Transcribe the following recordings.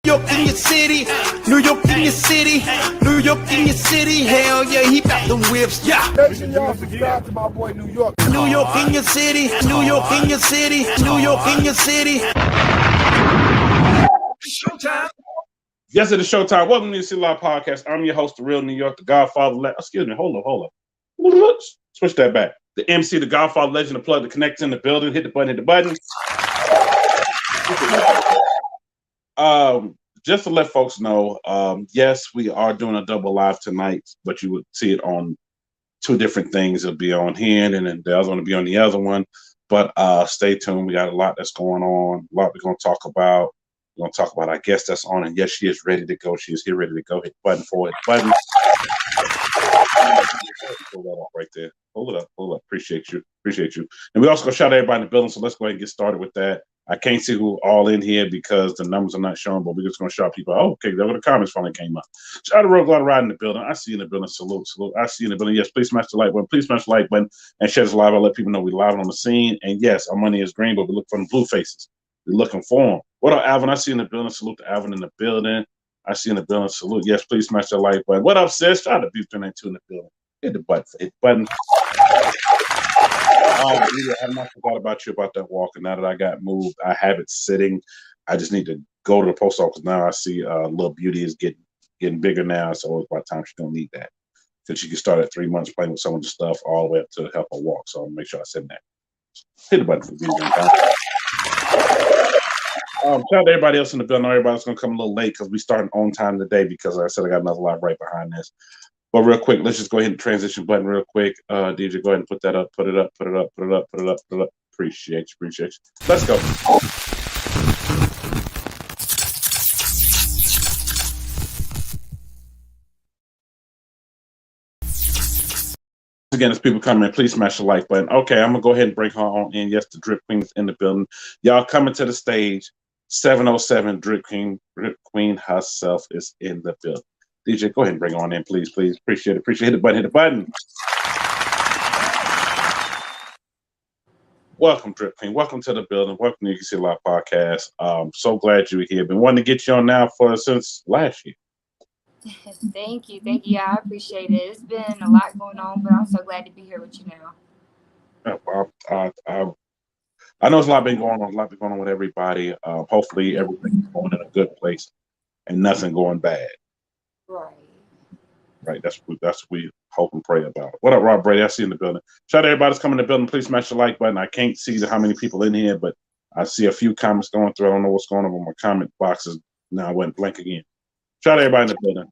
York in your city, New York in your city, New York in your city. Hell yeah, he bout them whips. Yeah. Make sure y'all subscribe to my boy New York. New York in your city, New York in your city, New York in your city. Showtime. Yes, it is showtime. Welcome to the City Live Podcast. I'm your host, the real New York, the Godfather. Excuse me, hold up. Switch that back. The MC, the Godfather, legend, the plug, the connect in the building. Hit the button. Just to let folks know, yes, we are doing a double live tonight, but you would see it on two different things. It'll be on here, and then the other one will be on the other one. But stay tuned. We got a lot that's going on. A lot we're going to talk about. We're going to talk about our guest that's on, and yes, she is ready to go. She is here ready to go. Hit the button for it. Button. Pull that up right there. Hold it up. Appreciate you. And we also going to shout out everybody in the building, so let's go ahead and get started with that. I can't see who all in here because the numbers are not showing, but we're just going to shout people. Oh, okay, there were the comments finally came up. Shout out to Road Glide Ride in the building. I see you in the building. Salute. I see you in the building. Yes, please smash the like button. Please smash the like button and share this live. I'll let people know we're live on the scene. And yes, our money is green, but we look for the blue faces. We're looking for them. What up, Alvin? I see you in the building. Salute to Alvin in the building. I see you in the building. Salute. Yes, please smash the like button. What up, sis? Shout out to Beef 392 in the building. Hit the button. I not forgot about you about that walker. Now that I got moved, I have it sitting. I just need to go to the post office now. I see little beauty is getting bigger now, so it's by the time she don't need that. So she can start at 3 months playing with some of the stuff all the way up to help her walk. So I'll make sure I send that. Hit the button for beauty. Shout out to everybody else in the building. Everybody's gonna come a little late because we starting on time today because like I said I got another live right behind this. But real quick, let's just go ahead and transition button real quick. DJ, go ahead and put that up. Put it up. Appreciate you. Let's go. Again, as people come in, please smash the like button. Okay, I'm going to go ahead and bring her on in. Yes, the Dripp Queen is in the building. Y'all coming to the stage. 707 Dripp Queen herself is in the building. DJ, go ahead and bring on in, please. Appreciate it. Hit the button. Welcome, Dripp Queen. Welcome to the building. Welcome to NewYorkInYourCity Live Podcast. So glad you're here. Been wanting to get you on now since last year. Thank you. I appreciate it. It's been a lot going on, but I'm so glad to be here with you now. I know there's a lot been going on with everybody. Hopefully everything's going in a good place and nothing going bad. Right. That's what we hope and pray about. What up, Rob Brady? I see you in the building. Shout out to everybody that's coming in the building. Please smash the like button. I can't see how many people in here, but I see a few comments going through. I don't know what's going on with my comment boxes. Now I went blank again. Shout out to everybody in the building.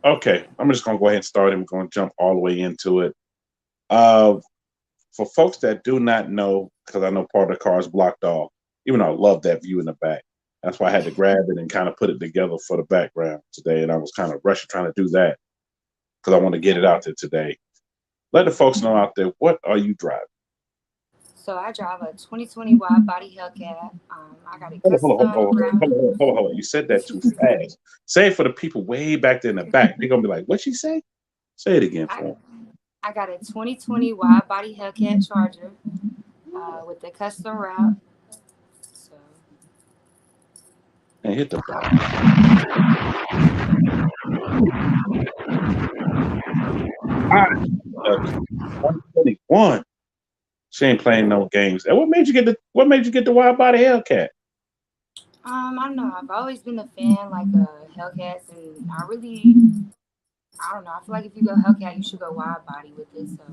Okay, I'm just going to go ahead and start and we're going to jump all the way into it. For folks that do not know, because I know part of the car is blocked off, even though I love that view in the back. That's why I had to grab it and kind of put it together for the background today. And I was kind of rushing trying to do that because I want to get it out there today. Let the folks know out there, what are you driving? So I drive a 2020 wide body Hellcat. I got a custom. Hold on. You said that too fast. Say it for the people way back there in the back. They're going to be like, what'd she say? Say it again for them. I got a 2020 wide body Hellcat Charger with the custom wrap. And hit the button. 121. She ain't playing no games. And what made you get the wide body Hellcat? I don't know. I've always been a fan of Hellcats, and I don't know. I feel like if you go Hellcat, you should go wide body with it. So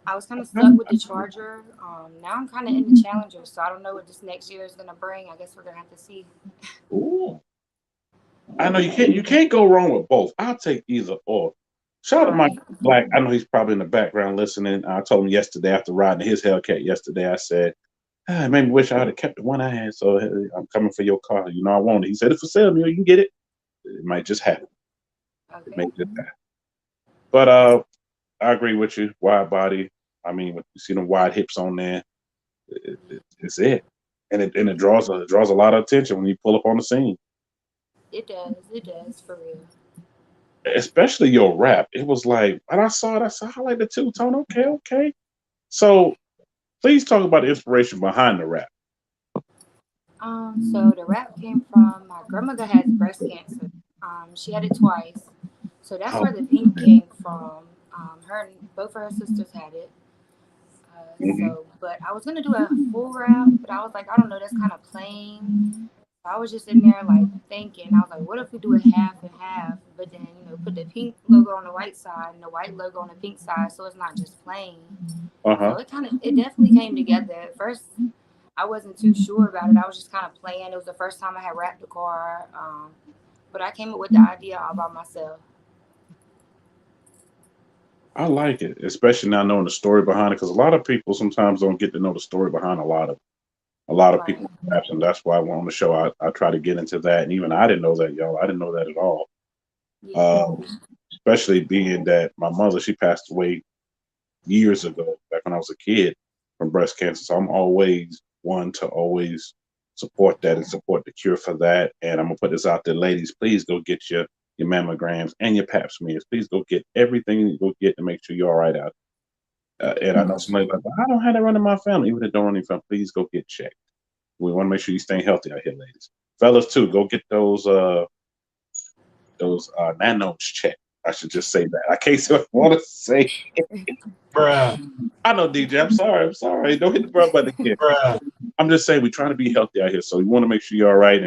I was kind of stuck with the Charger. Now I'm kind of in the Challenger, so I don't know what this next year is gonna bring. I guess we're gonna have to see. Ooh, I know you can't go wrong with both. I'll take either or. Shout out to Mike Black. I know he's probably in the background listening. I told him yesterday after riding his Hellcat yesterday. I said, it made me wish I would have kept the one I had. So I'm coming for your car. You know I want it. He said it's for sale. You can get it. It might just happen. Okay. It may just happen. But I agree with you. Wide body. I mean, you see the wide hips on there. It's it, and it draws a lot of attention when you pull up on the scene. It does for real. Especially your rap. It was like when I saw it, I said, I like the two-tone. Okay. So please talk about the inspiration behind the rap. So the rap came from my grandmother has breast cancer. She had it twice, so that's Oh, where the pink came from. Her and both of her sisters had it. hmm. But I was gonna do a full wrap, but I was like, I don't know, that's kind of plain. I was just in there like thinking, I was like, what if we do it half and half, but then put the pink logo on the white side and the white logo on the pink side, so it's not just plain. Uh-huh. So it definitely came together. At first, I wasn't too sure about it. I was just kind of playing. It was the first time I had wrapped the car, but I came up with the idea all by myself. I like it, especially now knowing the story behind it, because a lot of people sometimes don't get to know the story behind a lot of Right. people perhaps, and that's why on the show I try to get into that. And even I didn't know that, y'all. I didn't know that at all. Yeah. Uh, Especially being that my mother, she passed away years ago, back when I was a kid, from breast cancer. So I'm always one to always support that and support the cure for that. And I'm gonna put this out there, ladies. Please go get your mammograms and your Pap smears. Please go get everything you go get to make sure you're all right out. And I know somebody's like, "But I don't have that run in my family." Even if it don't run in your family, please go get checked. We want to make sure you're staying healthy out here, ladies. Fellas too, go get those nanos checked. I should just say that. I can't say what I want to say. Bruh, I know, DJ. I'm sorry. I'm sorry. Don't hit the bro button again. bruh. I'm just saying we're trying to be healthy out here, so you want to make sure you're all right.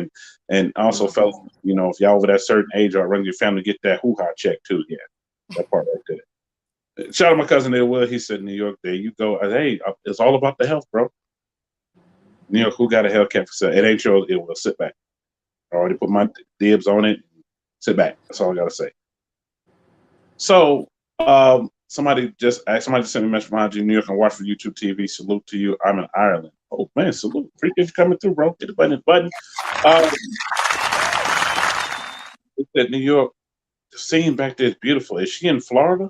And also, fellas, if y'all over that certain age or run your family, get that hoo-ha check too. Yeah, that part right there. Shout out to my cousin there, Will. He said, New York, there you go. Hey, it's all about the health, bro. New York, who got a Hellcat for sale? It ain't yours. It will. Sit back. I already put my dibs on it. Sit back. That's all I gotta say. So, somebody just sent me a message from IG New York and watch for YouTube TV. Salute to you. I'm in Ireland. Oh man, salute. Appreciate you coming through, bro. Get the button. Uh, it's at New York. The scene back there is beautiful. Is she in Florida?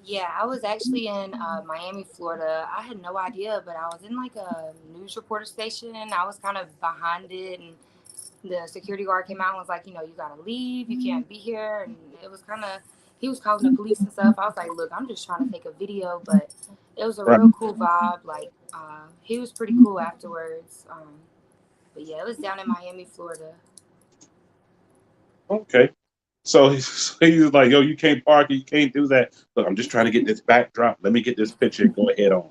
Yeah, I was actually in Miami, Florida. I had no idea, but I was in like a news reporter station. I was kind of behind it, and the security guard came out and was like, you gotta leave. You can't be here. And it was kind of, he was calling the police and stuff. I was like, look, I'm just trying to take a video, but it was a Right. real cool vibe. Like, he was pretty cool afterwards. But yeah, it was down in Miami, Florida. Okay. So he's like, yo, you can't park, you can't do that. Look, I'm just trying to get this backdrop. Let me get this picture and go ahead on.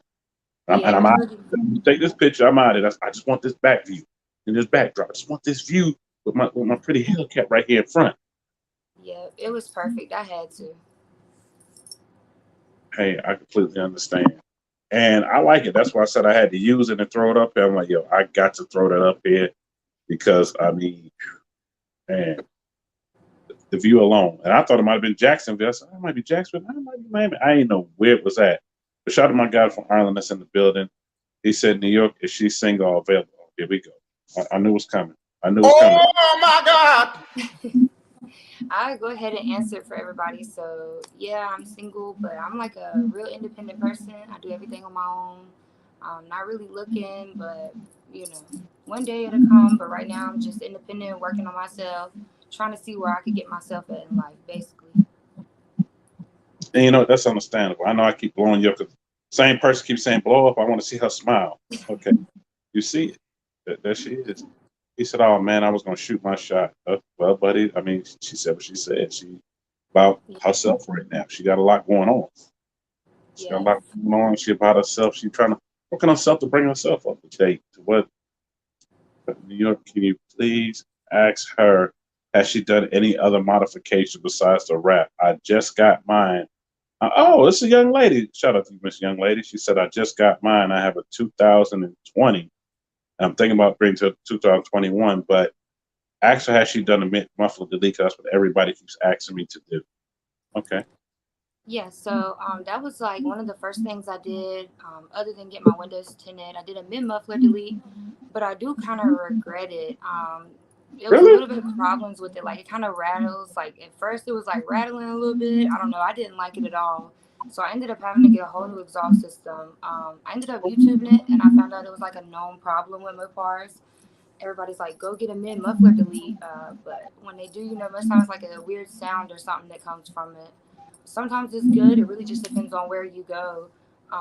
Yeah, And it I'm was out. really, Let me take this picture. I'm out of it. I just want this back view and this backdrop. I just want this view with my pretty Hellcat right here in front. yeah, it was perfect. I had to. Hey, I completely understand. And I like it. That's why I said I had to use it and throw it up there. I'm like, yo, I got to throw that up here because I mean, man, the view alone. And I thought it might have been Jacksonville. I said, it might be Jacksonville. It might be Miami. I ain't know where it was at. But shout out to my guy from Ireland that's in the building. He said, New York, is she single or available? Here we go. I knew it was coming. I knew it was coming. Oh my God. I go ahead and answer for everybody. So yeah, I'm single, but I'm like a real independent person. I do everything on my own. I'm not really looking, but one day it'll come. But right now, I'm just independent, working on myself, trying to see where I could get myself at in life, basically. And that's understandable. I know I keep blowing you up because same person keeps saying blow up. I want to see her smile. Okay. You see it. There she is. He said, oh man, I was gonna shoot my shot. Well, buddy, I mean, she said what she said. She about Yeah, herself right now. She got a lot going on. She got a yes, lot going on. She about herself. She trying to work on herself to bring herself up to date. To what New York, can you please ask her, has she done any other modification besides the rap? I just got mine. Oh, it's a young lady. Shout out to you, Miss Young Lady. She said, I just got mine. I have a 2020. I'm thinking about bringing to 2021, but actually, has she done a muffler delete? That's what everybody keeps asking me to do. Okay. yeah. So that was like one of the first things I did. Other than get my windows tinted, I did a mid muffler delete, but I do kind of regret it. It was a Really? little bit of problems with it. Like it kind of rattles. Like at first it was like rattling a little bit. I don't know. I didn't like it at all. So I ended up having to get a whole new exhaust system. I ended up YouTubing it, and I found out it was like a known problem with Mopars. Everybody's like, go get a mid muffler delete. But when they do, most times like a weird sound or something that comes from it. Sometimes it's good. It really just depends on where you go.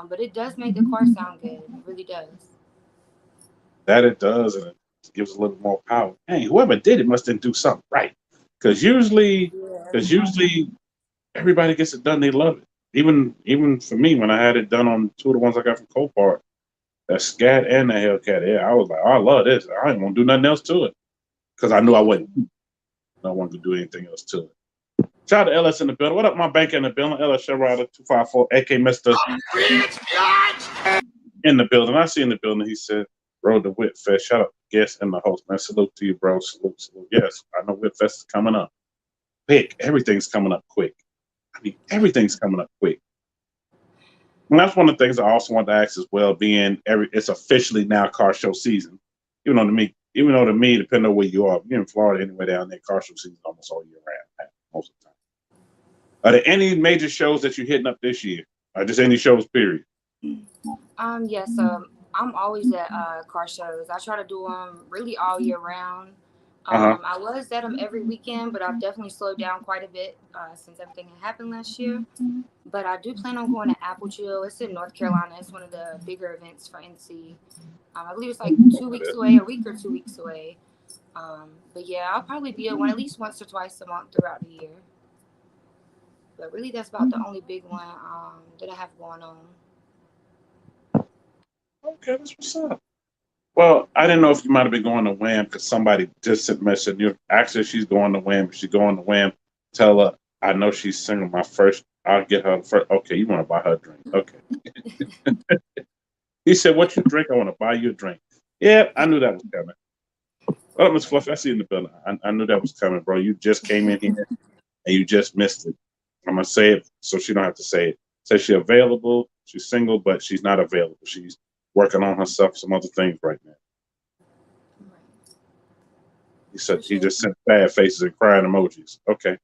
But it does make the car sound good. It really does. That it does. gives a little more power. Hey, whoever did it must didn't do something right. Because usually, Yeah. because usually everybody gets it done, they love it. Even for me, when I had it done on two of the ones I got from Copart, that Scat and the Hellcat, yeah, I was like, oh, I love this. I didn't want to do nothing else to it because I knew I wasn't. I wanted to do anything else to it. Shout out to LS in the building. What up, my bank in the building? LS Rider 254, AK Mr. In the building. I see in the building. He said, Road to Whip Fest. Shout out to guests and the host, man. Salute to you, bro. Salute, salute. Yes, I know Whip Fest is coming up. Quick. Everything's coming up quick. I mean, everything's coming up quick. And that's one of the things I also want to ask as well, being it's officially now car show season. Even though to me, depending on where you are, you're in Florida anyway down there, car show season almost all year round, most of the time. Are there any major shows that you're hitting up this year? Or just any shows, period? Yes. I'm always at car shows. I try to do them really all year round. I was at them every weekend, but I've definitely slowed down quite a bit since everything had happened last year. But I do plan on going to Apple Chill. It's in North Carolina. It's one of the bigger events for NC. I believe it's like 2 weeks away, a week or 2 weeks away. But yeah, I'll probably be at one at least once or twice a month throughout the year. But really, that's about the only big one that I have going on. Okay, that's what's up. Well, I didn't know if you might have been going to Wham because somebody just sent a message. You asked her if she's going to Wham. If she's going to Wham, tell her I know she's single. I'll get her first. Okay, you want to buy her a drink? Okay. He said, "What you drink? I want to buy you a drink." Yeah, I knew that was coming. Oh, Miss Fluffy, I see you in the building. I knew that was coming, bro. You just came in here and you just missed it. I'm gonna say it so she don't have to say it. Say she's available. She's single, but she's not available. She's working on herself, some other things right now. He said he just sent sad faces and crying emojis. Okay.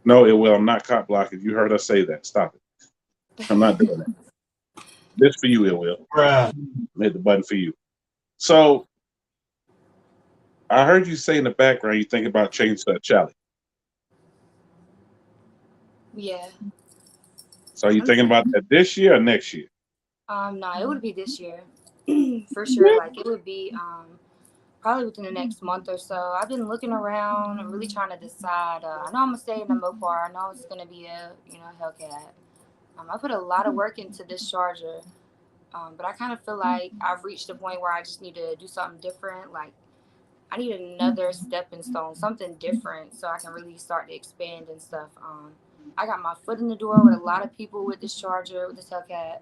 No, it will. I'm not cop blocking. You heard us say that. Stop it. I'm not doing that. This for you, it will. Bruh. Made the button for you. So I heard you say in the background you think about changing to a Charlie. Yeah. So are you thinking about that this year or next year? No, it would be this year. For sure. Like it would be probably within the next month or so. I've been looking around and really trying to decide. I know I'm gonna stay in the Mopar. I know it's gonna be a Hellcat. I put a lot of work into this Charger, but I kind of feel like I've reached a point where I just need to do something different. Like I need another stepping stone, something different, so I can really start to expand and stuff. I got my foot in the door with a lot of people with this Charger, with this Hellcat.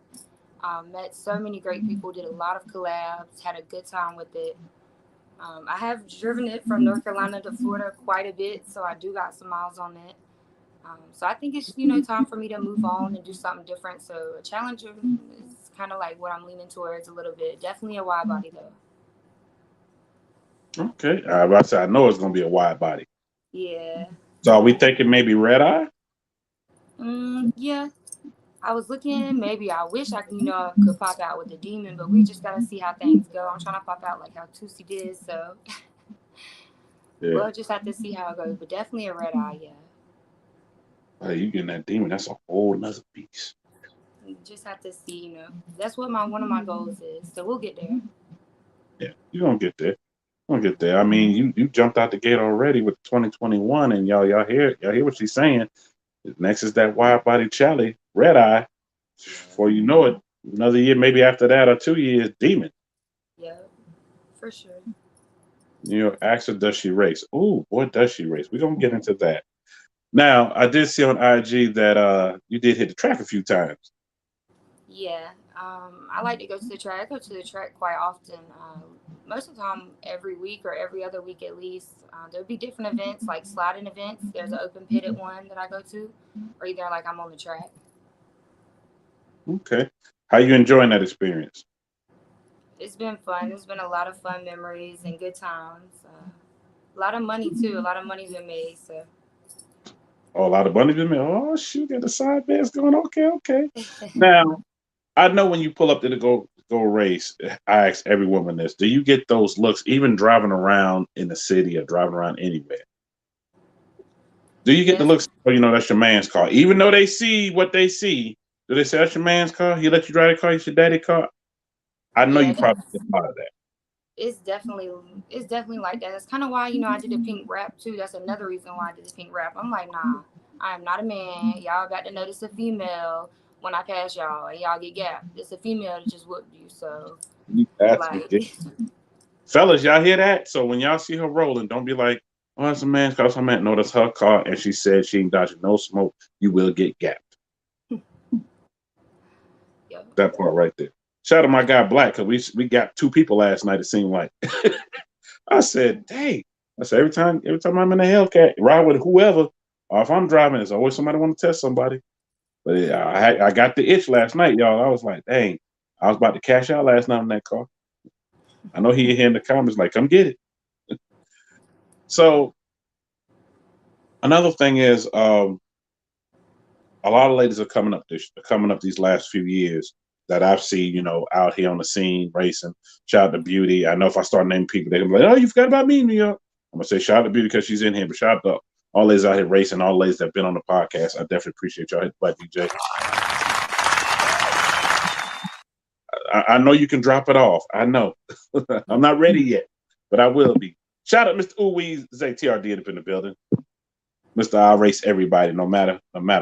Met so many great people, did a lot of collabs, had a good time with it. I have driven it from North Carolina to Florida quite a bit, so I do got some miles on it. So I think it's time for me to move on and do something different. So a Challenger is kind of like what I'm leaning towards a little bit. Definitely a wide body though. Okay. I know it's gonna be a wide body. Yeah. So are we thinking maybe red eye? Yeah. I was looking, maybe I wish I could pop out with the Demon, but we just gotta see how things go. I'm trying to pop out like how Tusi did, so we'll just have to see how it goes. But definitely a red eye, yeah. Hey, you getting that Demon? That's a whole nother beast. We just have to see, That's what one of my goals is. So we'll get there. Yeah, you're gonna get there. You're gonna get there. I mean, you jumped out the gate already with 2021, and y'all hear what she's saying. Next is that wide body Charlie, red eye. Before you know it, another year, maybe after that, or 2 years, Demon. Yeah, for sure. Ask her, does she race? Oh, boy, does she race? We're gonna get into that. Now, I did see on IG that you did hit the track a few times. Yeah, I like to go to the track. I go to the track quite often. Most of the time, every week or every other week at least. There'll be different events, like sliding events. There's an open pitted one that I go to, or either like I'm on the track. Okay. How you enjoying that experience? It's been fun. It's been a lot of fun memories and good times. A lot of money too. A lot of money's been made. So. Oh, a lot of money's been made. Oh shoot, got the side bets going. Okay. Now, I know when you pull up to the go race, I ask every woman this: do you get those looks, even driving around in the city or driving around anywhere? Do you get the looks? Oh, that's your man's car, even though they see what they see. Do they say that's your man's car? He let you drive the car. It's your daddy's car. I know Yeah, you probably get a lot of that. it's definitely like that. That's kind of why I did the pink wrap too. That's another reason why I did the pink wrap. I'm like, nah, I am not a man. Y'all got to notice a female when I pass y'all and y'all get gapped. It's a female that just whooped you. So That's like, ridiculous. Fellas, y'all hear that? So when y'all see her rolling, don't be like, oh, that's a man's car. That's a man. No, that's her car. And she said she ain't dodging no smoke. You will get gapped. yo, That part right there. Shout out to my guy Black, because we got 2 people last night, it seemed like. I said, dang. I said, every time I'm in a Hellcat, ride with whoever, or if I'm driving, there's always somebody want to test somebody. But yeah, I got the itch last night, y'all. I was like, dang, I was about to cash out last night on that car. I know he here in the comments like, come get it. So another thing is, a lot of ladies are coming up these last few years that I've seen, out here on the scene racing. Shout out to Beauty. I know if I start naming people, they're gonna be like, "Oh, you forgot about me, New York." I'm gonna say shout out to Beauty because she's in here, but shout out to all ladies out here racing, all ladies that've been on the podcast. I definitely appreciate y'all. Hit the Black DJ. I know you can drop it off. I know. I'm not ready yet, but I will be. Shout out Mr. Uweez ZTRD up in the building. Mr. I race everybody, no matter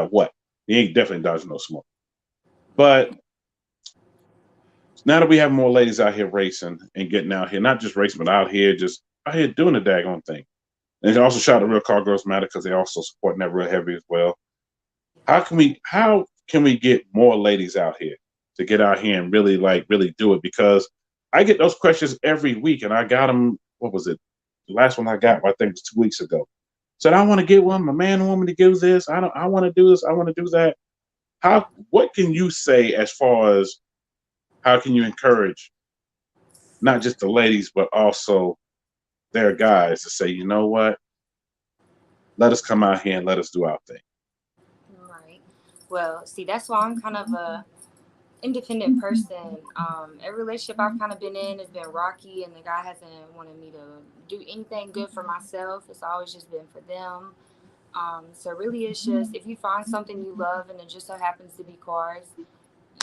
what. He ain't definitely dodging no smoke. But now that we have more ladies out here racing and getting out here, not just racing, but out here doing the daggone thing. And also shout out to Real Car Girls Matter because they also supporting that real heavy as well. How can we get more ladies out here to get out here and really do it? Because I get those questions every week, and I got them. What was it? The last one I got, I think it was 2 weeks ago. Said I want to get one. My man want me to give this. I want to do this. I want to do that. What can you say as far as how can you encourage not just the ladies but also their guys to say, you know what, let us come out here and let us do our thing. right. Well, see, that's why I'm kind of a independent person. Every relationship I've kind of been in has been rocky, and the guy hasn't wanted me to do anything good for myself. It's always just been for them. So really, it's just if you find something you love and it just so happens to be cars,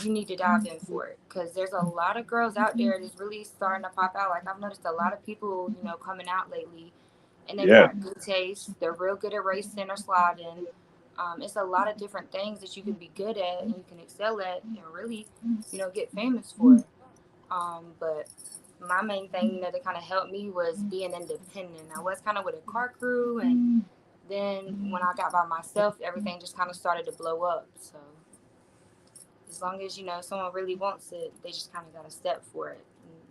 you need to dive in for it because there's a lot of girls out there that's really starting to pop out. Like I've noticed a lot of people, coming out lately, and they Yeah, got good taste. They're real good at racing or sliding. It's a lot of different things that you can be good at and you can excel at and really, get famous for. But my main thing, that kind of helped me was being independent. I was kind of with a car crew, and then when I got by myself, everything just kind of started to blow up. So as long as someone really wants it, they just kind of got to step for it.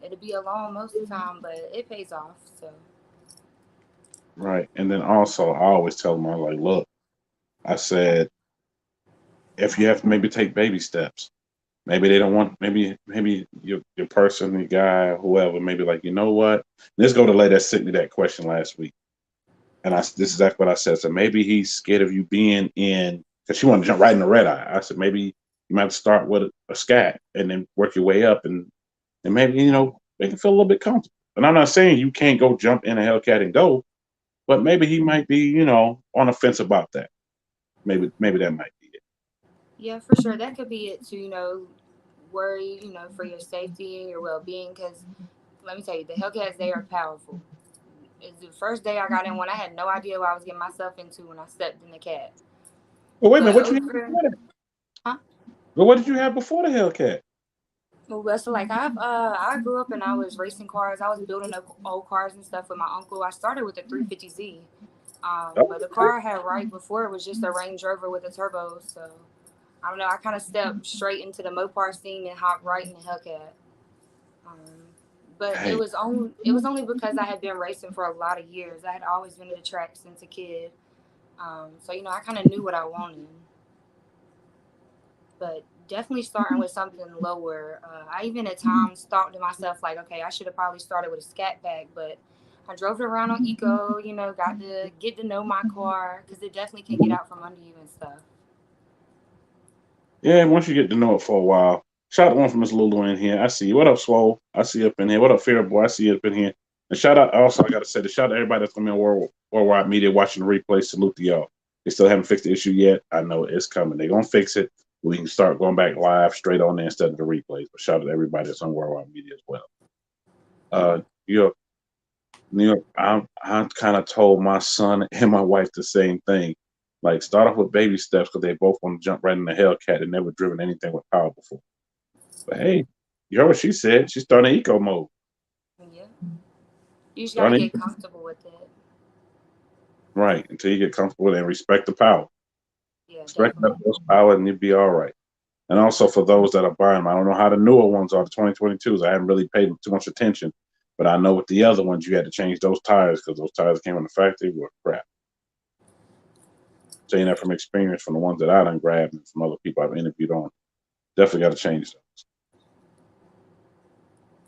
And it'll be alone most of the time, but it pays off. So right. And then also I always tell them, I'm like, look, I said, if you have to maybe take baby steps, maybe they don't want, maybe your person, your guy, whoever, maybe like, you know what? Let's go to the lady that sent me that question last week. And this is exactly what I said. So maybe he's scared of you being in, because she wanted to jump right in the red eye. I said, maybe you might start with a scat and then work your way up and maybe, make him feel a little bit comfortable. And I'm not saying you can't go jump in a Hellcat and go, but maybe he might be, on the fence about that. Maybe that might be it. yeah, for sure, that could be it too. Worry, for your safety and your well-being. Because let me tell you, the Hellcats, they are powerful. It's the first day I got in one, I had no idea what I was getting myself into when I stepped in the cat. Well, wait a minute, But what you had over, before that? huh? Well, what did you have before the Hellcat? Well, so like I grew up and I was racing cars. I was building up old cars and stuff with my uncle. I started with a 350Z, Oh, but the car I had right before it was just a Range Rover with a turbo. So I don't know. I kind of stepped straight into the Mopar scene and hopped right in the Hellcat. Um, but hey, it was only because I had been racing for a lot of years. I had always been to the track since a kid. So I kind of knew what I wanted. But definitely starting with something lower. I even at times thought to myself like, okay, I should have probably started with a scat bag, but I drove it around on Eco. Got to get to know my car because it definitely can get out from under you and stuff. yeah, once you get to know it for a while. Shout out to one from Miss Lulu in here. I see you. What up, Swole? I see you up in here. What up, Fear Boy? I see you up in here. And shout out also, I gotta say the shout out to everybody that's coming on Worldwide Media watching the replay. Salute to y'all. They still haven't fixed the issue yet. I know it's coming. They're gonna fix it. We can start going back live straight on there instead of the replays. But shout out to everybody that's on Worldwide Media as well. New York, I kind of told my son and my wife the same thing. Like, start off with baby steps because they both want to jump right in the Hellcat and never driven anything with power before. But hey, you heard what she said. She's starting eco mode. Yeah. You just gotta get comfortable with it. Right, until you get comfortable with it and respect the power. Yeah, Respect that definitely. horsepower and you'll be all right. And also for those that are buying them, I don't know how the newer ones are, the 2022s. I haven't really paid too much attention. But I know with the other ones, you had to change those tires because those tires came in the factory were crap. Saying that from experience from the ones that I done grabbed and from other people I've interviewed on. Definitely got to change those.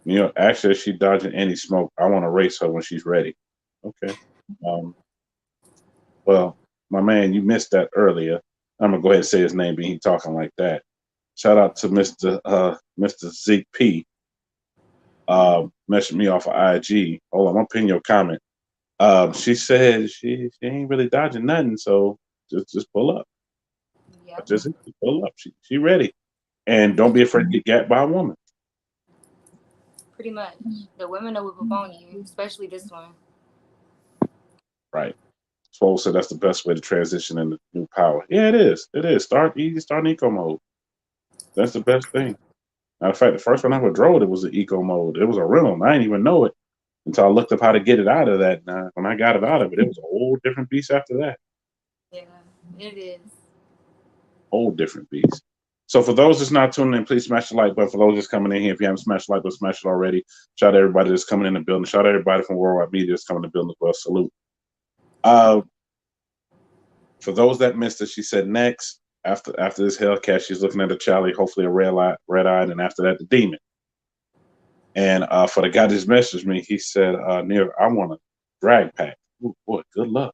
You know, actually, she dodging any smoke. I want to race her when she's ready. Okay. Well, my man, you missed that earlier. I'm gonna go ahead and say his name, but he talking like that. Shout out to Mr. Zeke P. Messaged me off of IG. Hold on, I'm gonna pin your comment. She said she ain't really dodging nothing, so just pull up. Yeah. Just pull up. She ready, and don't be afraid to get gapped by a woman. Pretty much. The women that whip up on you, especially this one. Right. Swole said that's the best way to transition into new power. Yeah, it is. It is. Start easy, start in eco mode. That's the best thing. Matter of fact, the first one I ever drove it was the eco mode. It was a rental. I didn't even know it until I looked up how to get it out of that. Now, when I got it out of it, it was a whole different beast after that. Yeah, it is. Whole different beast. So for those that's not tuning in, please smash the like button. For those that's coming in here, if you haven't smashed the like button, smash it already. Shout out to everybody that's coming in the building. Shout out to everybody from Worldwide Media that's coming in the building as well. Salute. For those that missed it, she said next after this Hellcat, she's looking at a Charlie, hopefully a red eye, and after that the Demon. And for the guy that just messaged me, he said, "Near, I want a drag pack." Ooh, boy, good luck.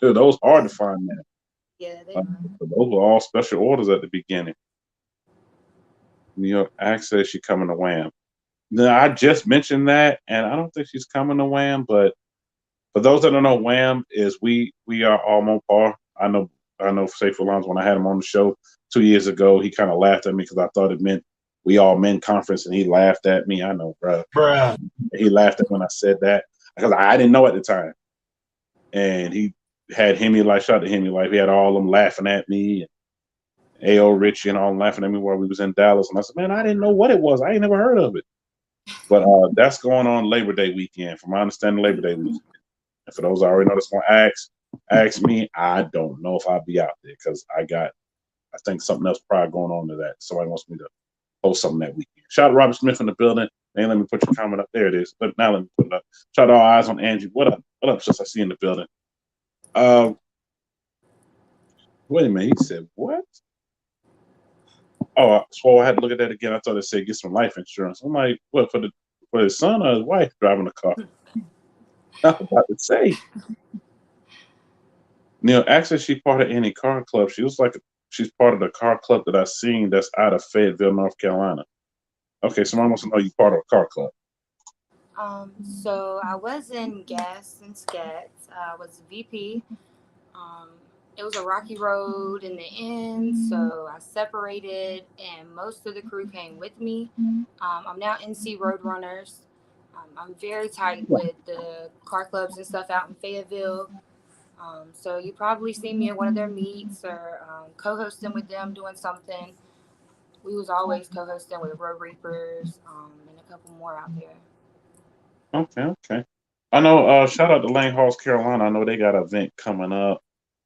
Those hard to find, man. Yeah, they are. Those were all special orders at the beginning. New York Access, she coming to Wham. Now, I just mentioned that, and I don't think she's coming to Wham. But for those that don't know, Wham is we are all Mopar. I know. Say for Lons, when I had him on the show 2 years ago, he kind of laughed at me because I thought it meant we all men conference, and he laughed at me. I know, Bruh. he laughed at when I said that because I didn't know at the time, and he had Hemi Life, shout out to Hemi Life. He had all of them laughing at me, and A.O. Richie and all them laughing at me while we was in Dallas. And I said, man, I didn't know what it was. I ain't never heard of it. But that's going on Labor Day weekend. From my understanding, Labor Day weekend. And for those I already know that's going to ask me, I don't know if I'll be out there because I think something else probably going on to that. Somebody wants me to post something that weekend. Shout out to Robert Smith in the building. And let me put your comment up. There it is. But now let me put it up. Shout out to All Eyes on Angie. What up? What up, sis? I see you in the building. Wait a minute. He said, what? Oh, so I had to look at that again. I thought it said get some life insurance. I'm like, what, for his son or his wife driving the car? I was about to say. Actually, she's part of any car club. She's part of the car club that I seen that's out of Fayetteville, North Carolina. Okay, someone wants to know you part of a car club. So I was in Gas and Scats. I was VP. It was a rocky road in the end, so I separated, and most of the crew came with me. I'm now NC Roadrunners. I'm very tight with the car clubs and stuff out in Fayetteville. So you probably see me at one of their meets or co-hosting with them doing something. We was always co-hosting with Road Reapers and a couple more out there. Okay. I know, shout out to Lane Halls, Carolina. I know they got an event coming up.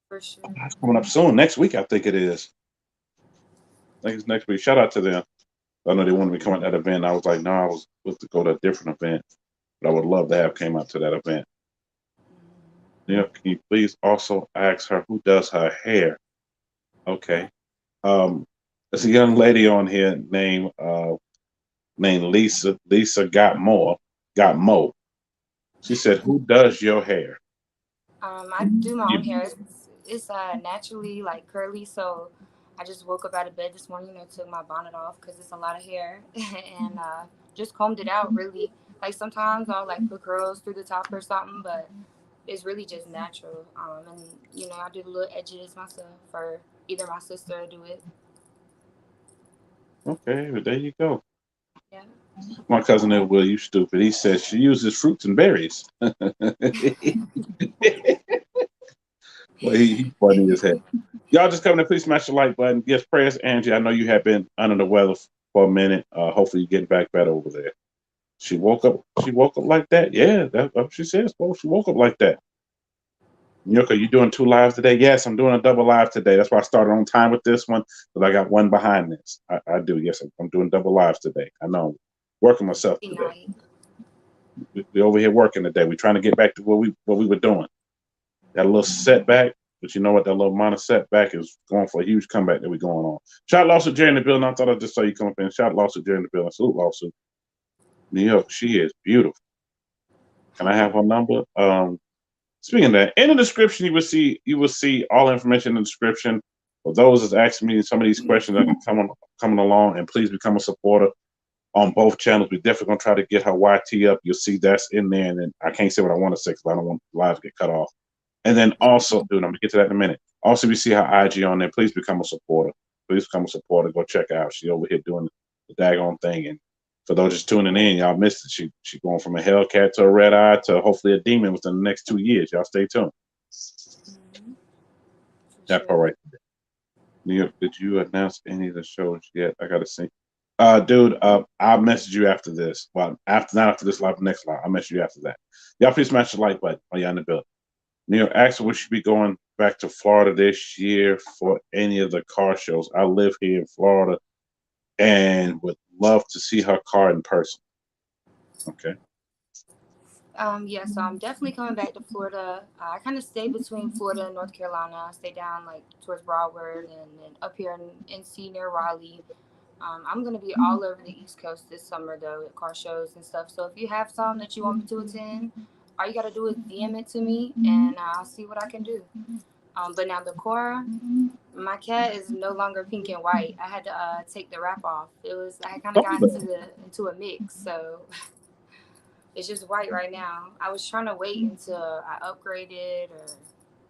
For sure. It's coming up soon. Next week, I think it is. I think it's next week. Shout out to them. I know they wanted me to come at that event. I was like, no, I was supposed to go to a different event. But I would love to have came out to that event. Yeah, can you please also ask her who does her hair? Okay. There's a young lady on here named Lisa. Lisa got Mo. She said, "Who does your hair?" I do my own hair. It's naturally like curly, so I just woke up out of bed this morning, took my bonnet off because it's a lot of hair, and just combed it out. Really, like sometimes I'll like put curls through the top or something, but it's really just natural. And I do the little edges myself for either my sister or do it. Okay, well, there you go. Yeah. My cousin there, Will, you stupid. He says she uses fruits and berries. Well, he funny as heck. Y'all just come to please smash the like button. Yes, prayers, Angie. I know you have been under the weather for a minute. Hopefully, you're getting back better over there. She woke up. She woke up like that. Yeah, that's what she says. Well, she woke up like that. Yuka, you doing 2 lives today? Yes, I'm doing a double live today. That's why I started on time with this one, because I got one behind this. I do. Yes, I'm doing double lives today. I know. Working myself Good today. night. We over here working today. We're trying to get back to what we were doing. That little setback, but you know what? That little minor setback is going for a huge comeback that we're going on. Shout lawsuit Jerry in the building. I thought I just saw you come up in. Shout lawsuit Jerry in the building. Salute lawsuit. New York, she is beautiful. Can I have her number? Speaking of that, in the description, you will see all information in the description. For those that's asking me some of these questions that are coming along, and please become a supporter on both channels. We're definitely gonna try to get her YT up. You'll see that's in there, and then I can't say what I want to say because I don't want lives to get cut off. And then also, dude, I'm gonna get to that in a minute. Also, we see her IG on there. Please become a supporter. Please become a supporter. Go check her out. She over here doing the daggone thing. And for those just tuning in, y'all missed it. She going from a Hellcat to a red eye to hopefully a demon within the next 2 years. Y'all stay tuned. Mm-hmm. That part right there. New York, did you announce any of the shows yet? I gotta see. Dude, I'll message you after this. Well, not after this live, next live. I'll message you after that. Y'all please smash the like button while y'all in the building. New York, actually, we should be going back to Florida this year for any of the car shows. I live here in Florida and would love to see her car in person. Okay. Yeah, so I'm definitely coming back to Florida. I kind of stay between Florida and North Carolina. I stay down like towards Broward and then up here in NC near Raleigh. I'm gonna be all over the East Coast this summer though at car shows and stuff. So if you have some that you want me to attend, all you gotta do is DM it to me and I'll see what I can do. But now the core, my cat is no longer pink and white. I had to take the wrap off. I kind of got into a mix, so it's just white right now. I was trying to wait until I upgraded,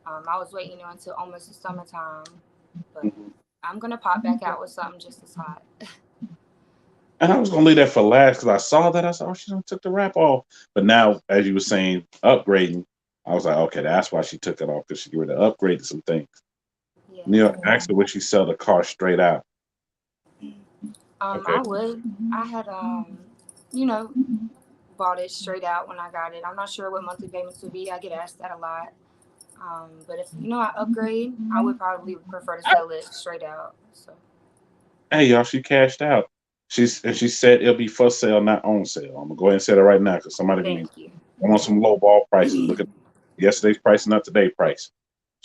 or I was waiting until almost the summertime. But I'm gonna pop back out with something just as hot. And I was gonna leave that for last because I saw that. I said, "Oh, she done took the wrap off." But now, as you were saying, upgrading, I was like, "Okay, that's why she took it off because she get ready to upgrade to some things." Yeah. New York, actually, would she sell the car straight out? Okay. I would. I had you know, bought it straight out when I got it. I'm not sure what monthly payments would be. I get asked that a lot. But if I upgrade, I would probably prefer to sell it straight out. So. Hey, y'all, she cashed out. She said it'll be for sale, not on sale. I'm gonna go ahead and say that right now because somebody may Thank you. want some low ball prices. Look at yesterday's price, not today's price.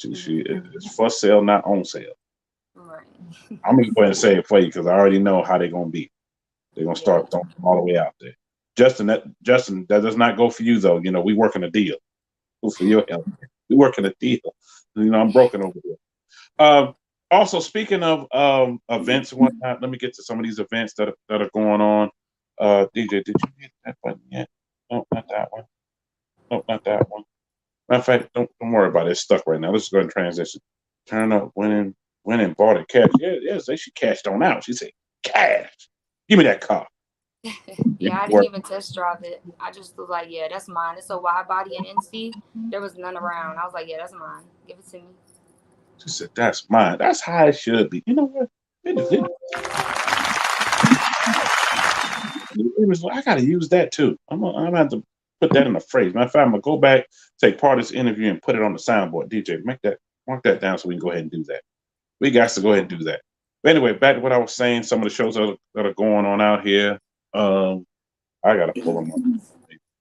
It's for sale, not on sale. Right. I'm gonna go ahead and say it for you because I already know how they're gonna be. They're gonna start throwing them all the way out there. Justin, that does not go for you though. We working a deal. Go for your help. We working a deal. I'm broken over here. Also, speaking of events and whatnot, let me get to some of these events that are going on. DJ, did you hit that button yet? No, not that one. No, not that one. Matter of fact, don't worry about it. It's stuck right now. Let's go ahead and transition. Turn up, winning, bought it, cash. Yeah, say she cashed on out. She said, cash. Give me that car. Yeah, I didn't even test drive it. I just was like, yeah, that's mine. It's a wide body in NC. There was none around. I was like, yeah, that's mine. Give it to me. She said, that's mine. That's how it should be. You know what? I got to use that too. I'm gonna have to put that in a phrase. Matter of fact, I'm gonna go back, take part of this interview, and put it on the soundboard. DJ, mark that down so we can go ahead and do that. We got to go ahead and do that. But anyway, back to what I was saying. Some of the shows that are going on out here. I gotta pull them up.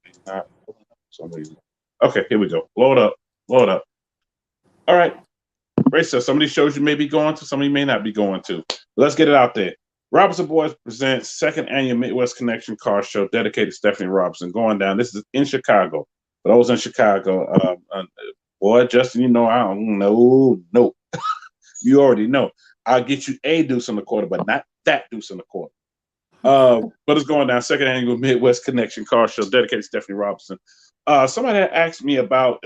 It's not pulling up for some reason. Okay, here we go. Load up. All right. Ray says some of these shows you may be going to, some of you may not be going to. Let's get it out there. Robinson Boys presents second annual Midwest Connection Car Show dedicated to Stephanie Robinson going down. This is in Chicago. For those in Chicago, boy, Justin, I don't know. No. You already know. I'll get you a deuce in the quarter, but not that deuce in the quarter. But it's going down second annual Midwest Connection Car Show dedicated to Stephanie Robinson. Somebody had asked me about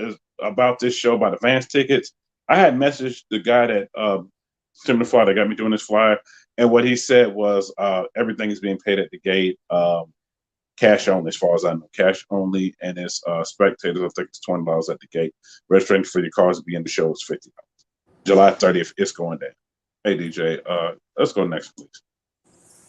this show, about advance tickets. I had messaged the guy that Jim the Flyer got me doing this flyer. And what he said was everything is being paid at the gate. Cash only, as far as I know. Cash only, and it's spectators, I think it's $20 at the gate. Registering for your cars to be in the show is $50. July 30th, it's going down. Hey, DJ, let's go next, please.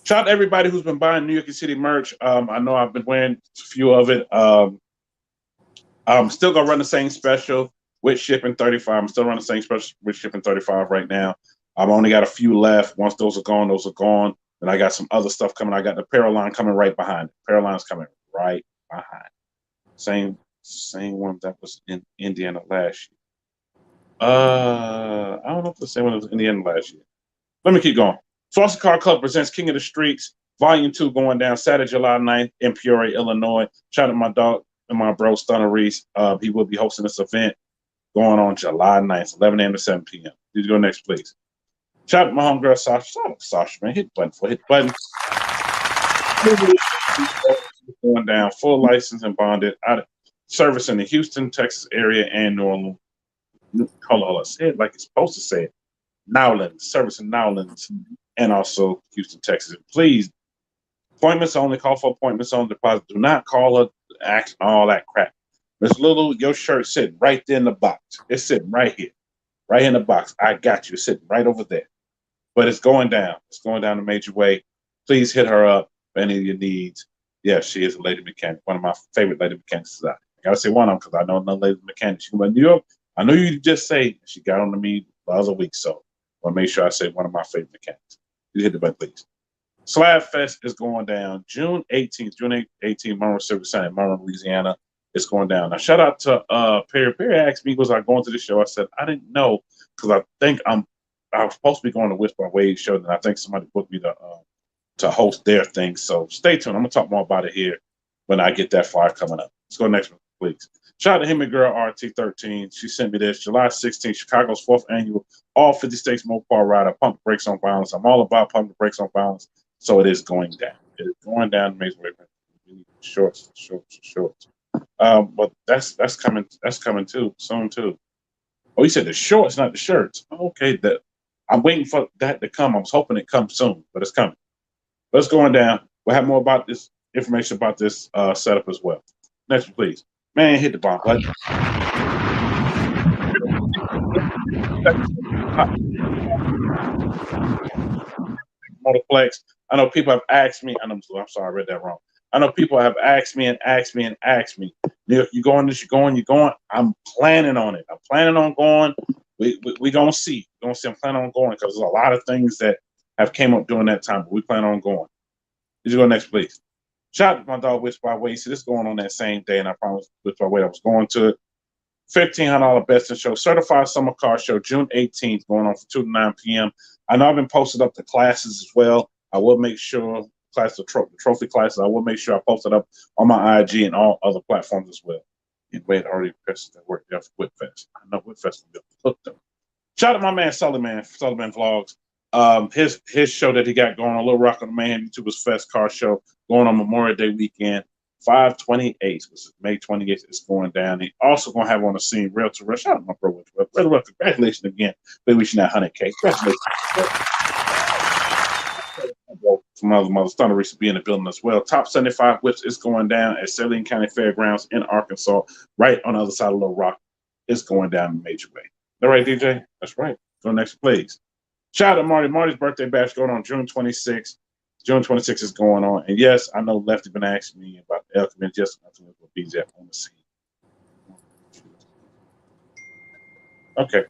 Shout out to everybody who's been buying New York City merch. I know I've been wearing a few of it. I'm still going to run the same special with shipping 35. I'm still running the same special with shipping 35 right now. I've only got a few left. Once those are gone, those are gone. Then I got some other stuff coming. I got the apparel line coming right behind. Apparel line's coming right behind. Same one that was in Indiana last year. I don't know if the same one was in Indiana last year. Let me keep going. Saucer Car Club presents King of the Streets, Volume 2 going down Saturday, July 9th in Peoria, Illinois. Shout out to my dog and my bro, Stunner Reese. He will be hosting this event going on July 9th, 11 a.m. to 7 p.m. You go next, please. Shout out to my homegirl, Sasha. Shout out to Sasha, man. Hit the button for hit the button. Going down, full license and bonded, out of service in the Houston, Texas area and New Orleans. Hold on, say it like it's supposed to say it. Nowlands, service in Nowlands, and also Houston, Texas. Please, appointments only, call for appointments on deposit. Do not call her, ask all that crap. Miss Lulu, your shirt sitting right there in the box. It's sitting right here, right in the box. I got you, it's sitting right over there. But it's going down. It's going down a major way. Please hit her up for any of your needs. Yeah, she is a lady mechanic, one of my favorite lady mechanics. I gotta say one of them because I know another lady mechanic. She went to New York. I know you just say she got on to me the other week, so I'll make sure I say one of my favorite mechanics. You hit the button, please. Slab Fest is going down June 18th, Monroe Civic Center in Monroe, Louisiana. It's going down. Now, shout out to Perry. Perry asked me, was I going to the show? I said, I didn't know because I think I was supposed to be going to Whisper Wade show, and I think somebody booked me to host their thing. So stay tuned. I'm going to talk more about it here when I get that flyer coming up. Let's go next one, please. Shout out to him and girl RT13. She sent me this July 16th, Chicago's 4th annual All 50 States Mopar Rider, Pump the Brakes on Violence. I'm all about Pump the Brakes on Violence, so it is going down. It is going down. Amazing way. We need shorts. But that's coming. That's coming too soon too. Oh, you said the shorts, not the shirts. Okay, I'm waiting for that to come. I was hoping it comes soon, but it's coming. But it's going down. We'll have more about this information about this setup as well. Next one, please. Man, hit the bomb button. Motorplex. I know people have asked me. I'm sorry, I read that wrong. I know people have asked me. New York, you going this? You going? I'm planning on it. I'm planning on going. We gonna see. I'm planning on going because there's a lot of things that have came up during that time, but we plan on going. Did you go next, please? Shout out to my dog, Which by Way. See, this is going on that same day, and I promised Which by Way I was going to it. $1,500 Best in Show, Certified Summer Car Show, June 18th, going on from 2 to 9 p.m. I know I've been posted up the classes as well. I will make sure, the trophy classes, I will make sure I post it up on my IG and all other platforms as well. And wait, already pressed that work there for Whitfest. I know Whitfest will be hooked up. Shout out to my man, Sullivan Vlogs. His show that he got going on, Little Rock on the Man, YouTubers Fest car show, going on Memorial Day weekend, 5/28, which is May 28th. It's going down. He also gonna have on the scene Real to Rush. Shout out to my bro, Real. Congratulations again. Baby, reaching that 100K. Congratulations. From Mother Stunner Reese to be in the building as well. Top 75 whips is going down at Saline County Fairgrounds in Arkansas, right on the other side of Little Rock. It's going down in a major way. All right, DJ? That's right. Go next, please. Shout out to Marty. Marty's birthday bash going on June 26th. June 26th is going on. And yes, I know Lefty been asking me about the Elkman. Just for BJ on the scene. Okay.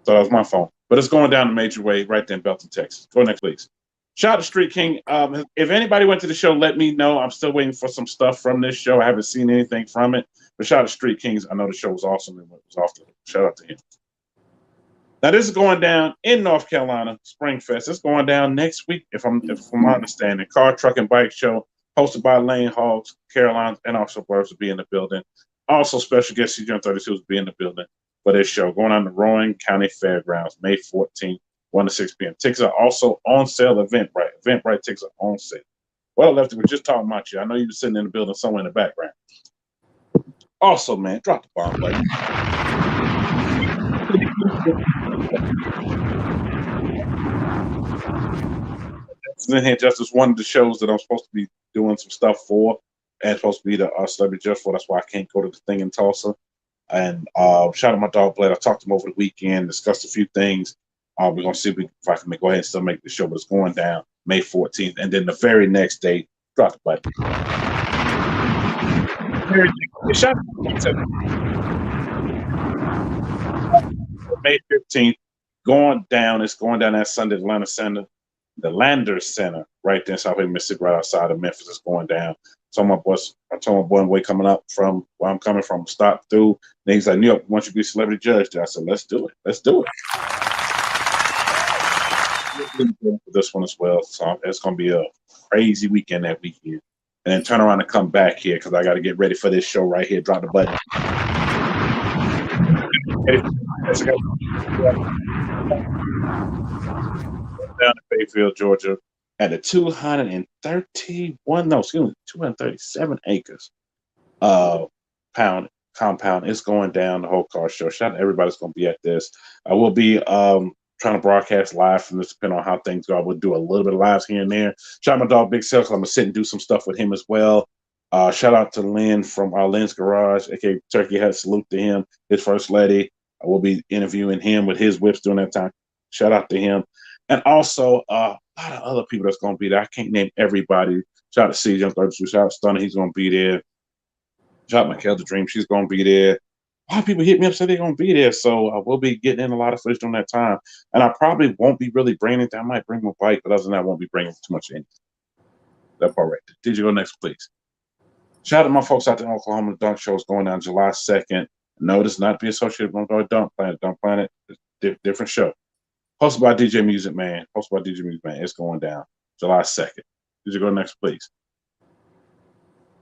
So that was my phone. But it's going down a major way right there in Belton, Texas. Go next, please. Shout out to Street King. If anybody went to the show, let me know. I'm still waiting for some stuff from this show. I haven't seen anything from it. But shout out to Street Kings. I know the show was awesome. It was awesome. Shout out to him. Now, this is going down in North Carolina, Springfest. It's going down next week, if I'm my understanding. Car, Truck, and Bike Show, hosted by Lane Hogs, Carolina, and also Birds will be in the building. Also, special guest CJ 32 will be in the building for this show. Going on the Rowan County Fairgrounds, May 14th, 1 to 6 p.m. Tickets are also on sale. Eventbrite. Eventbrite tickets are on sale. Well, Lefty, we're just talking about you. I know you were sitting in the building somewhere in the background. Also, man, drop the bomb, buddy. In here, just as one of the shows that I'm supposed to be doing some stuff for, and supposed to be the celebrity judge for. That's why I can't go to the thing in Tulsa. And shout out my dog Blade. I talked to him over the weekend, discussed a few things. We're gonna see if I can go ahead and still make the show, but it's going down May 14th, and then the very next day, drop the button. Shout out to May 15th, going down. It's going down that Sunday, Atlanta Center. The Landers Center, right there in South Mississippi, right outside of Memphis, is going down. So I told my boy on the way coming up from where I'm coming from, stop through. And he's like, New York, once you be celebrity judge there, I said, let's do it. Let's do it. For this one as well. So it's going to be a crazy weekend that weekend. And then turn around and come back here because I got to get ready for this show right here. Drop the button. Down in Bayfield, Georgia, at the 237 acres pound compound. It's going down the whole car show. Shout out to everybody that's going to be at this. I will be trying to broadcast live from this, depending on how things go. I will do a little bit of lives here and there. Shout out my dog Big Sales. I'm going to sit and do some stuff with him as well. Shout out to Lynn from Lynn's Garage, aka Turkey Hat. Salute to him, his first lady. I will be interviewing him with his whips during that time. Shout out to him. And also a lot of other people that's going to be there. I can't name everybody. Shout out to CJ 32. Shout out to Stunner. He's going to be there. Shout out to Michael the Dream. She's going to be there. A lot of people hit me up, said they're going to be there. So I will be getting in a lot of footage during that time. And I probably won't be really bringing it. I might bring my bike, but other than that, I won't be bringing too much in. That part right there. Did you go next, please? Shout out to my folks out there in Oklahoma. The Dunk Show is going down July 2nd. No, this is not to be associated with Dunk Planet. Dunk Planet is a different show. Hosted by DJ Music Man. It's going down July 2nd. Did you go next, please?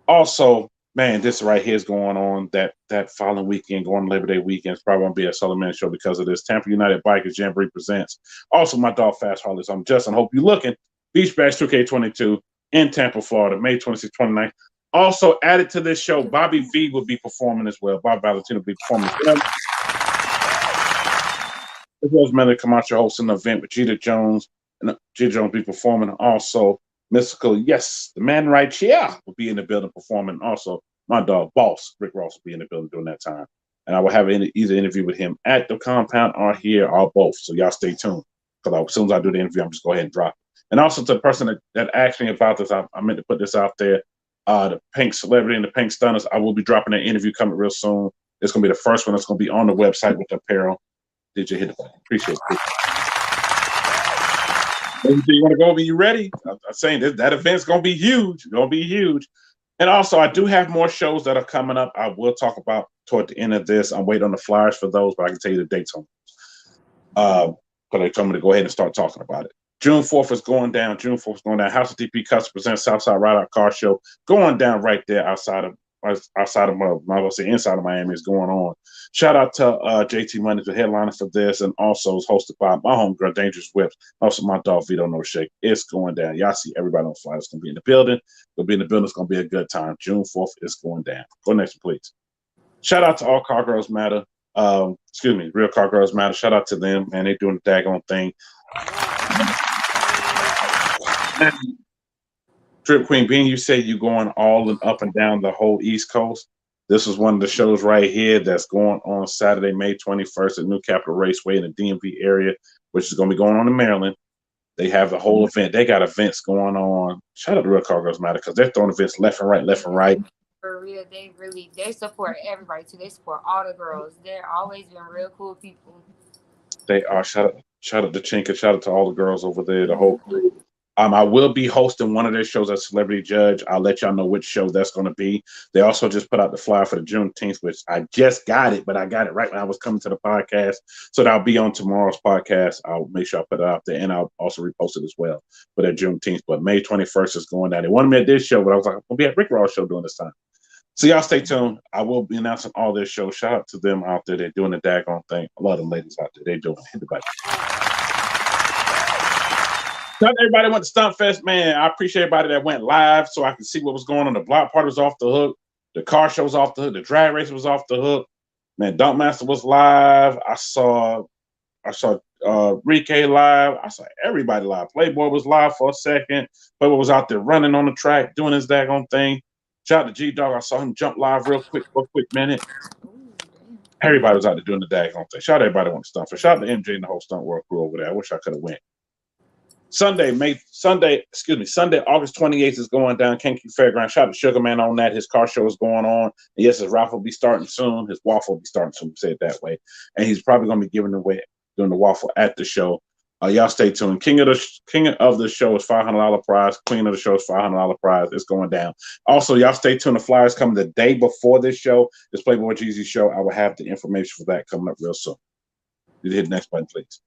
Also, man, this right here is going on that following weekend, going Labor Day weekend. It's probably won't be a Southern Man show because of this. Tampa United Bikers Jamboree presents. Also, my dog Fast Harleys. I'm Justin. Hope you're looking. Beach Bash 2K22 in Tampa, Florida, May 26th, 29th. Also, added to this show, Bobby V will be performing as well. Bob Valentino will be performing as well. As well as Melody Camacho hosting an event with Jeter Jones, and Jeter Jones will be performing. Also, Mystical, yes, the man right here will be in the building performing. Also, my dog Boss Rick Ross will be in the building during that time, and I will have either interview with him at the compound or here or both. So y'all stay tuned because as soon as I do the interview, I'm just go ahead and drop it. And also to the person that asked me about this, I meant to put this out there. The Pink Celebrity and the Pink Stunners, I will be dropping an interview coming real soon. It's going to be the first one that's going to be on the website with the apparel. Did you hit the button? Appreciate it. You want to go over? You ready? I'm saying that event's going to be huge. It's going to be huge. And also, I do have more shows that are coming up. I will talk about toward the end of this. I'm waiting on the flyers for those, but I can tell you the dates on them. But they told me to go ahead and start talking about it. June 4th is going down. House of DP Customs presents Southside Ride Out Car Show going down right there inside of Miami is going on. Shout out to JT Money, the headliner for this, and also is hosted by my homegirl Dangerous Whips. Also my dog Vito No Shake. It's going down. Y'all see everybody on the fly. It's gonna be in the building. It'll be in the building. It's gonna be a good time. June 4th is going down. Go next, please. Shout out to All Car Girls Matter. Real Car Girls Matter. Shout out to them, man. They doing the daggone thing. Dripp Queen, being you say you going all and up and down the whole East Coast, this is one of the shows right here that's going on Saturday, May 21st at New Capitol Raceway in the DMV area, which is going to be going on in Maryland. They have the whole event. They got events going on. Shout out to Real Car Girls Matter because they're throwing events left and right. For real, they support everybody too. They support all the girls. They're always been real cool people. They are. Shout out to Chinka. Shout out to all the girls over there, the whole crew. I will be hosting one of their shows as celebrity judge. I'll let y'all know which show that's going to be. They also just put out the flyer for the Juneteenth, which I just got it, but I got it right when I was coming to the podcast. So that'll be on tomorrow's podcast. I'll make sure I put it out there, and I'll also repost it as well for that Juneteenth. But May 21st is going down. They wanted me at this show, but I was like, I'm going to be at Rick Ross show during this time. So y'all stay tuned. I will be announcing all their shows. Shout out to them out there. They're doing the daggone thing. A lot of ladies out there. They're doing it. Hit the button. Shout out to everybody that went to Stunt Fest, man. I appreciate everybody that went live so I could see what was going on. The block party was off the hook. The car show was off the hook. The drag race was off the hook. Man, Dunk Master was live. I saw Rike live. I saw everybody live. Playboy was live for a second. Playboy was out there running on the track, doing his daggone thing. Shout out to G Dog. I saw him jump live real quick for a quick minute. Everybody was out there doing the daggone thing. Shout out to everybody on the stunt. For shout out to MJ and the whole stunt world crew over there. I wish I could have went. Sunday, August 28th is going down Kankakee Fairground. Shout out to Sugar Man on that. His car show is going on. And yes, his raffle will be starting soon. His waffle will be starting soon, say it that way. And he's probably going to be giving away doing the waffle at the show. Y'all stay tuned. King of the show is $500 prize. Queen of the show is $500 prize. It's going down. Also, y'all stay tuned. The flyers coming the day before this show. This Playboy Jeezy show. I will have the information for that coming up real soon. You hit the next button, please.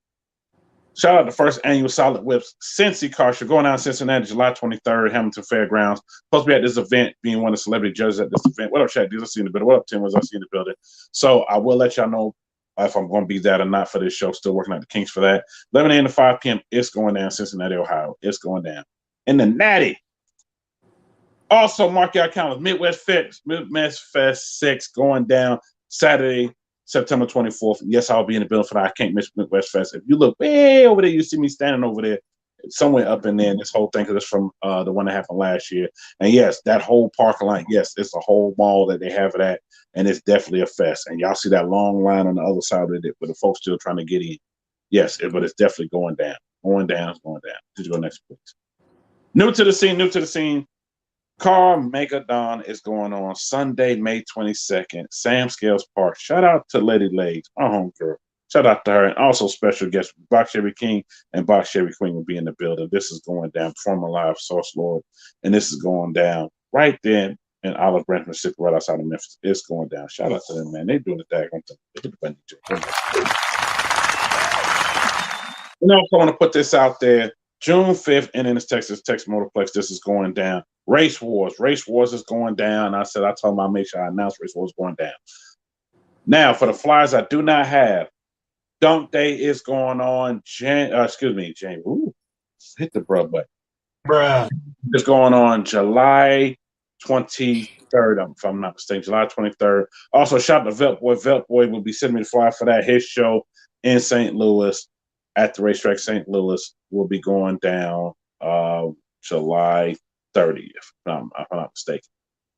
Shout out to the first annual Solid Whips Cincy Car Show going down in Cincinnati, July 23rd, Hamilton Fairgrounds. Supposed to be at this event, being one of the celebrity judges at this event. What up, Shaq? I see in the building. What up, Tim? I see in the building. So I will let y'all know if I'm going to be that or not for this show. Still working out the kinks for that. 11 a.m. to 5 p.m. It's going down, Cincinnati, Ohio. It's going down. And the Natty. Also, mark your calendars. Midwest Fest 6 going down Saturday, September 24th. Yes, I'll be in the building for that. I can't miss Midwest Fest. If you look way over there, you see me standing over there, somewhere up in there. And this whole thing, because it's from the one that happened last year. And yes, that whole parking lot, yes, it's a whole mall that they have it at. And it's definitely a fest. And y'all see that long line on the other side of it with the folks still trying to get in. Yes, but it's definitely going down. Going down. Did you go next, please? New to the scene. Car Megadon is going on Sunday, May 22nd, Sam Scales Park. Shout out to Lady Legs, my homegirl. Shout out to her. And also special guests, Box Chevy King and Box Chevy Queen will be in the building. This is going down, former live Source Lord. And this is going down right there in Olive Branch, Mississippi, right outside of Memphis. It's going down. Shout out to them, man. They're doing the daggone thing. And I also want to put this out there. June 5th, in Texas Motorplex, this is going down. Race Wars is going down. I told them I'll make sure I announce Race Wars going down. Now, for the flyers I do not have, Dunk Day is going on. Jane. Ooh, hit the bruh button. Bruh. It's going on July 23rd, if I'm not mistaken. July 23rd. Also, shout out to Velt Boy. Velt Boy will be sending me the flyer for that. His show in St. Louis at the racetrack St. Louis will be going down July 30th, if I'm not mistaken.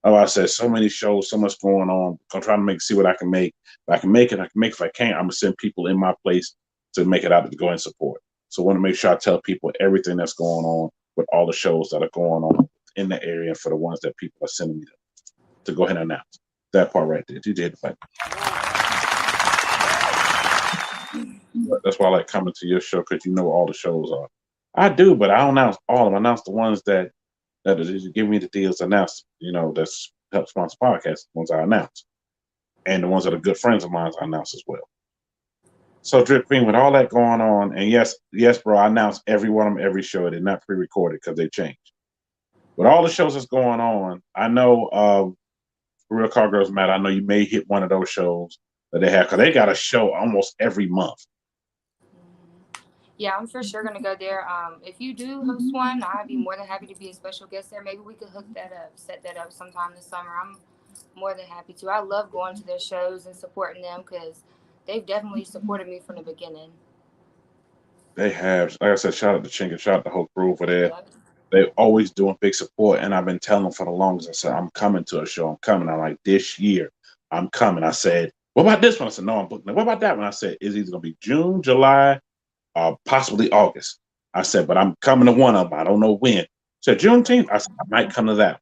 Oh, I said so many shows, so much going on. I'm trying to see what I can make. If I can make it, I can make it. If I can't, I'm going to send people in my place to make it out to go and support. So I want to make sure I tell people everything that's going on with all the shows that are going on in the area for the ones that people are sending me to go ahead and announce. That part right there. You did the That's why I like coming to your show, because you know all the shows are. I do, but I don't announce all of them. I announce the ones that is give me the deals announced, that's help sponsor podcasts, the ones I announce. And the ones that are good friends of mine, I announce as well. So Dripp Queen, with all that going on, and yes, bro, I announce every one of them, every show. They're not pre-recorded because they changed. With all the shows that's going on, I know Real Car Girls Matter, I know you may hit one of those shows that they have, because they got a show almost every month. Yeah, I'm for sure gonna go there. If you do host one, I'd be more than happy to be a special guest there. Maybe we could hook that up, set that up sometime this summer. I'm more than happy to. I love going to their shows and supporting them, because they've definitely supported me from the beginning. They have, like I said, shout out to Chinga, shout out to the whole crew over there. Yep. They're always doing big support, and I've been telling them for the longest. I said, I'm coming to a show. I'm coming. I'm like, this year, I'm coming. I said, what about this one? I said, no, I'm booking. What about that one? I said, it's either going to be June, July, possibly August. I said, but I'm coming to one of them. I don't know when. Said Juneteenth. I said, I might come to that one.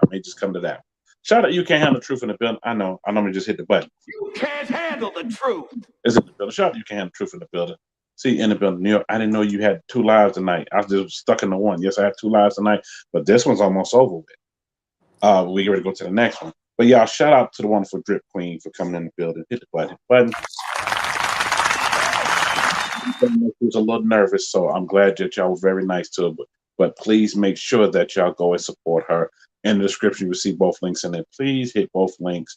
I may just come to that one. Shout out, you can't handle the truth in the building. I know. I normally just hit the button. You can't handle the truth. It's in the building. Shout out, you can't handle the truth in the building. See, in the building, New York. I didn't know you had 2 lives tonight. I was just stuck in the one. Yes, I had 2 lives tonight, but this one's almost over with. We get ready to go to the next one. But y'all, shout out to the wonderful Dripp Queen for coming in the building. Hit the button. She was a little nervous, so I'm glad that y'all were very nice to her. But please make sure that y'all go and support her. In the description, you'll see both links in there. Please hit both links,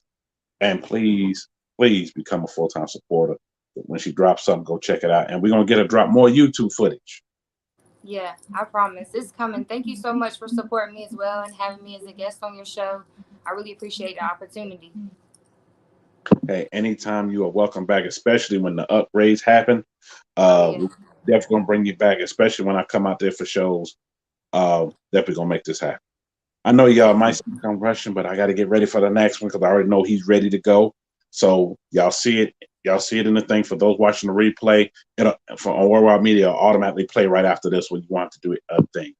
and please become a full-time supporter. When she drops something, go check it out. And we're going to get her drop more YouTube footage. Yeah, I promise. It's coming. Thank you so much for supporting me as well and having me as a guest on your show. I really appreciate the opportunity. Hey, anytime you are welcome back, especially when the upgrades happen. We're definitely gonna bring you back, especially when I come out there for shows. Definitely gonna make this happen. I know y'all might think I'm rushing, but I got to get ready for the next one because I already know he's ready to go. So y'all see it. Y'all see it in the thing. For those watching the replay, for on Worldwide Media, it'll automatically play right after this when you want to do it thing.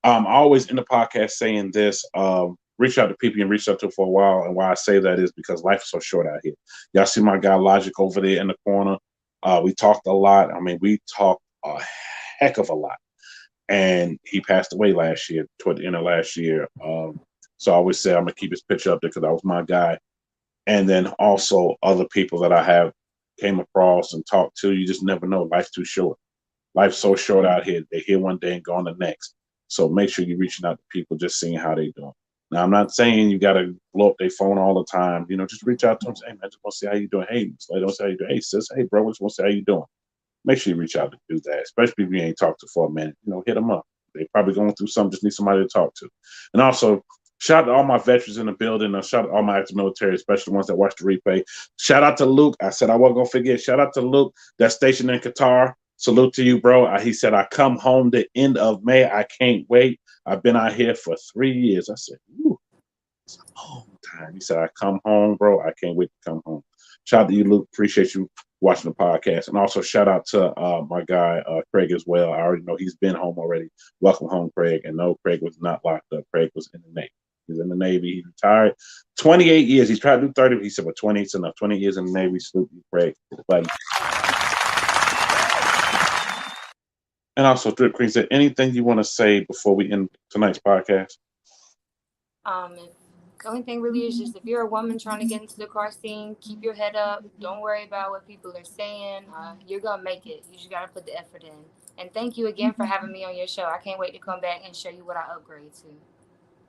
I always in the podcast saying this. Reach out to people and reach out to for a while. And why I say that is because life is so short out here. Y'all see my guy Logic over there in the corner. We talked a lot. I mean, we talked a heck of a lot. And he passed away last year, toward the end of last year. So I always say I'm gonna keep his picture up there because that was my guy. And then also other people that I have came across and talked to. You just never know. Life's too short. Life's so short out here. They're here one day and gone the next. So make sure you're reaching out to people, just seeing how they doing. Now I'm not saying you gotta blow up their phone all the time. You know, just reach out to them. Say, hey man, just want to see how you doing. Hey, so they don't say how you doing. Hey sis, hey bro, just want to see how you doing. Make sure you reach out to do that, especially if you ain't talked to for a minute. You know, hit them up. They probably going through something, just need somebody to talk to. And also, shout out to all my veterans in the building. Shout out to all my active military, especially the ones that watch the replay. Shout out to Luke. I said I wasn't going to forget. Shout out to Luke that's stationed in Qatar. Salute to you, bro. He said, I come home the end of May. I can't wait. I've been out here for 3 years. I said, ooh, it's a long time. He said, I come home, bro. I can't wait to come home. Shout out to you, Luke. Appreciate you watching the podcast. And also shout out to my guy, Craig, as well. I already know he's been home already. Welcome home, Craig. And no, Craig was not locked up. Craig was in the Navy. He's in the Navy. He retired 28 years. He's tried to do 30, but he said, well, 20 is enough. 20 years in the Navy. Salute you, Craig. Buddy. And also, Dripp Queen said, anything you want to say before we end tonight's podcast? The only thing really is just if you're a woman trying to get into the car scene, keep your head up. Don't worry about what people are saying. You're going to make it. You just got to put the effort in. And thank you again for having me on your show. I can't wait to come back and show you what I upgrade to.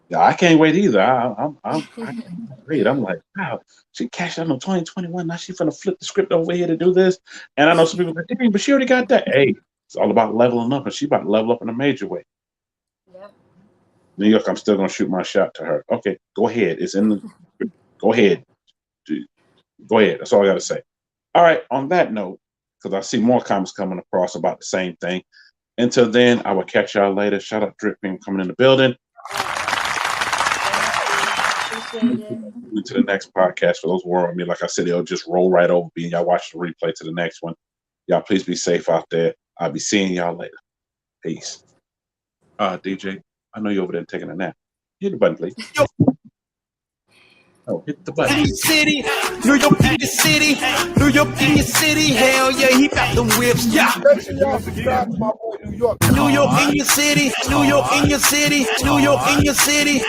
Yeah, I can't wait either. I can't wait. I'm like, wow, she cashed out on 2021. Now she's finna flip the script over here to do this. And I know some people go, dang, but she already got that. Hey, it's all about leveling up, and she about to level up in a major way. Yep. New York, I'm still gonna shoot my shot to her. Okay, go ahead. It's in the. Go ahead. Go ahead. That's all I gotta say. All right. On that note, because I see more comments coming across about the same thing. Until then, I will catch y'all later. Shout out Dripp Queen coming in the building. To the next podcast. For those who are on me, like I said, it'll just roll right over me and y'all watch the replay to the next one. Y'all please be safe out there. I'll be seeing y'all later. Peace. DJ, I know you're over there taking a nap. Hit the button, please. Oh, hit the button. In your city, New York in your city, New York in your city. Hell yeah, he got them whips. Yeah. Make sure y'all subscribe to my boy New York. New York in your city, New York in your city, New York in your city.